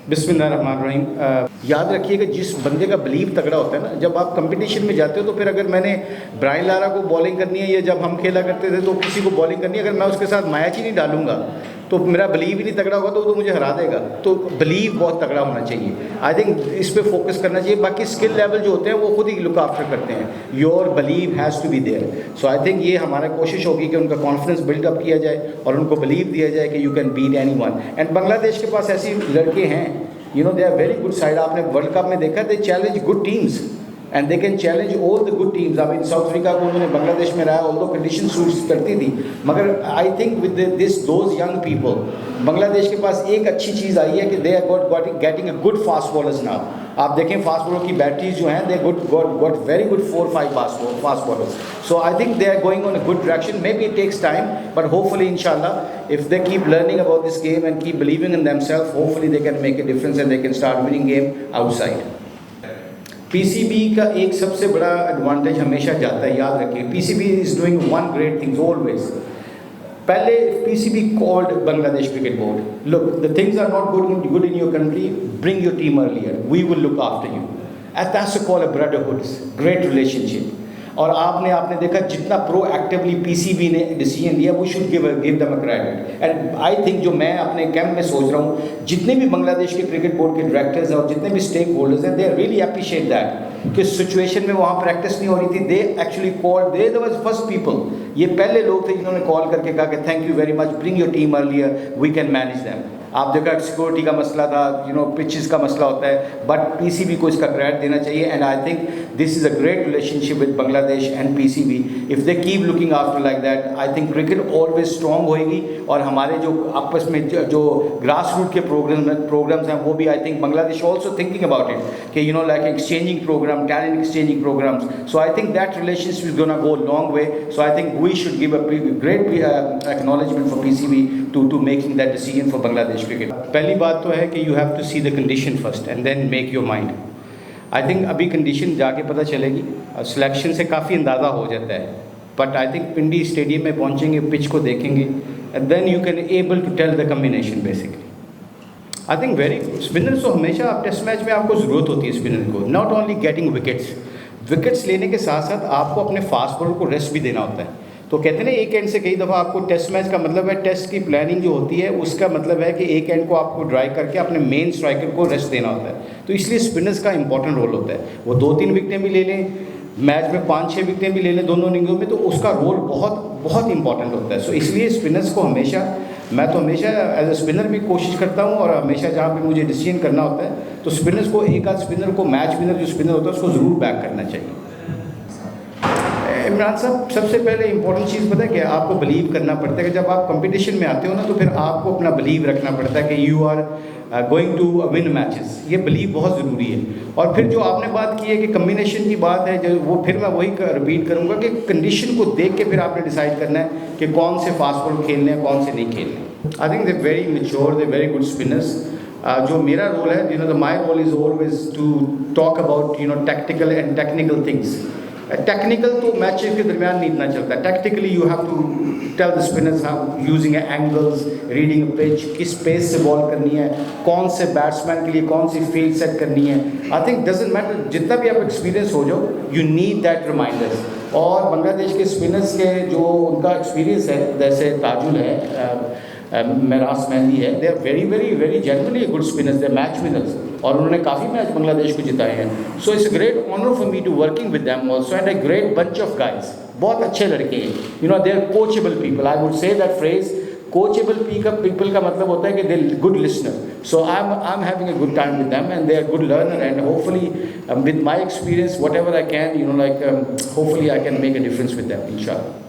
बिस्मिल्लाहिर्रहमानिर्रहीम। याद रखिएगा, जिस बंदे का बिलीव तगड़ा होता है ना, जब आप कंपटीशन में जाते हो तो फिर अगर मैंने ब्रायन लारा को बॉलिंग करनी है या जब हम खेला करते थे तो किसी को बॉलिंग करनी है, अगर मैं उसके साथ मैच ही नहीं डालूंगा तो मेरा बिलीव ही नहीं तगड़ा होगा तो वो तो मुझे हरा देगा। तो बिलीव बहुत तगड़ा होना चाहिए। आई थिंक इस पे फोकस करना चाहिए। बाकी स्किल लेवल जो होते हैं वो खुद ही लुक आफ्टर करते हैं। Your believe has to be there. So I think ये हमारा कोशिश होगी कि उनका कॉन्फिडेंस बिल्डअप किया जाए और उनको बिलीव दिया जाए कि you can beat anyone. And Bangladesh के पास ऐसी लड़के हैं, you know, they are very good side. आपने वर्ल्ड कप में देखा, they challenge good teams and they can challenge all the good teams. अब इन साउथ अफ्रीका को उन्होंने बांग्लादेश में रहा, ऑल्दो कंडीशन सूट्स करती थी, मगर I think with this those young people, Bangladesh के पास एक अच्छी चीज़ आई है कि they are getting a good fast bowlers now. आप देखें फास्ट बॉलर की बैटरीज जो हैं, they got very good 4-5 fast bowlers. So I think they are going on a good direction. Maybe it takes time, but hopefully इंशाल्लाह if they keep learning about this game and keep believing in themselves, hopefully they can make a difference and they can start winning game outside. PCB का एक सबसे बड़ा advantage हमेशा जाता है, याद रखिए, PCB is doing one great things always. पहले PCB called Bangladesh cricket board, look the things are not good in your country, bring your team earlier, we will look after you. And that's called a brotherhood, great relationship. और आपने देखा जितना proactively PCB ने decision लिया, we should give them a credit. And I think जो मैं अपने camp में सोच रहा हूँ, जितने भी बांग्लादेश के क्रिकेट बोर्ड के डायरेक्टर्स हैं और जितने भी स्टेक होल्डर्स हैं, दे रियली अप्रिशिएट दैट कि सिचुएशन में वहाँ प्रैक्टिस नहीं हो रही थी, they actually called, they was first people, ये पहले लोग थे जिन्होंने कॉल करके कहा कि thank you very much, bring your team earlier, we can manage them. आप देखा सिक्योरिटी का मसला था, यू नो, पिचेस का मसला होता है, बट पीसीबी को इसका क्रेडिट देना चाहिए। And I think this is a great relationship with Bangladesh and PCB. If they keep looking after like that, I think cricket always strong होएगी। और हमारे जो आपस में जो ग्रास रूट के प्रोग्राम्स हैं, वो भी I think Bangladesh also thinking about it कि you know like exchanging programme, talent exchanging programmes. So I think that relationship is gonna go long way. So I think we should give a great acknowledgement for PCB to making that decision for Bangladesh cricket. पहली बात तो है कि you have to see the condition first and then make your mind. I think अभी condition जाके पता चलेगी, selection से काफ़ी अंदाज़ा हो जाता है, but I think Pindi stadium में पहुंचेंगे, पिच को देखेंगे, and then you can able to tell the combination basically. I think very spinners तो हमेशा आप टेस्ट मैच में आपको ज़रूरत होती है स्पिनर को, नॉट ओनली गेटिंग विकेट्स लेने के साथ साथ आपको अपने फास्ट बॉलर को रेस्ट भी देना होता है। तो कहते हैं ना, एक एंड से कई दफ़ा आपको टेस्ट मैच का मतलब है, टेस्ट की प्लानिंग जो होती है उसका मतलब है कि एक एंड को आपको ड्राई करके अपने मेन स्ट्राइकर को रेस्ट देना होता है। तो इसलिए स्पिनर्स का इंपॉर्टेंट रोल होता है। वो 2-3 विकेटें भी ले लें, मैच में 5-6 विकेटें भी ले लें दोनों इनिंगों में, तो उसका रोल बहुत बहुत इंपॉर्टेंट होता है। सो इसलिए स्पिनर्स को हमेशा, मैं तो हमेशा एज ए स्पिनर भी कोशिश करता हूँ, और हमेशा जहाँ पे मुझे डिसीजन करना होता है तो स्पिनर्स को, एक आध स्पिनर को, मैच विनर जो स्पिनर होता है उसको ज़रूर बैक करना चाहिए। इमरान साहब, सबसे पहले इंपॉर्टेंट चीज़ पता है कि आपको बिलीव करना पड़ता है कि जब आप कंपटीशन में आते हो ना, तो फिर आपको अपना बिलीव रखना पड़ता है कि you are going to win matches. ये बिलीव बहुत ज़रूरी है। और फिर जो आपने बात की है कि कम्बिनेशन की बात है, जो वो फिर मैं वही रिपीट करूँगा कि कंडीशन को देख के फिर आपने डिसाइड करना है कि कौन से फास्ट बॉल खेलने हैं, कौन से नहीं खेलने। I think they very mature, they very good spinners. जो मेरा रोल है, you know, my role is always to talk about, you know, tactical and technical things. Technical तो मैचेस के दरमियान नहीं इतना चलता। Tactically you have to tell the spinners how using angles, reading pitch, किस पेस से ball करनी है, कौन से बैट्समैन के लिए कौन सी फील्ड सेट करनी है। आई थिंक डजंट मैटर, जितना भी आप एक्सपीरियंस हो जाओ, यू नीड दैट रिमाइंडर्स। और बांग्लादेश के स्पिनर्स के जो उनका एक्सपीरियंस है, जैसे ताजुल है, मेरास मेहंदी है, they are very very very genuinely good spinners, they are match winners, और उन्होंने काफ़ी मैच बांग्लादेश को जिताए हैं। So it's a great honour for me to working with them also, and a great bunch of guys. बहुत अच्छे लड़के हैं, you know, they are coachable people. I would say that phrase, coachable people का मतलब होता है कि they good listener. So I am having a good time with them, and they are good learner, and hopefully with my experience whatever I can, you know, like hopefully I can make a difference with them इंशाल्लाह।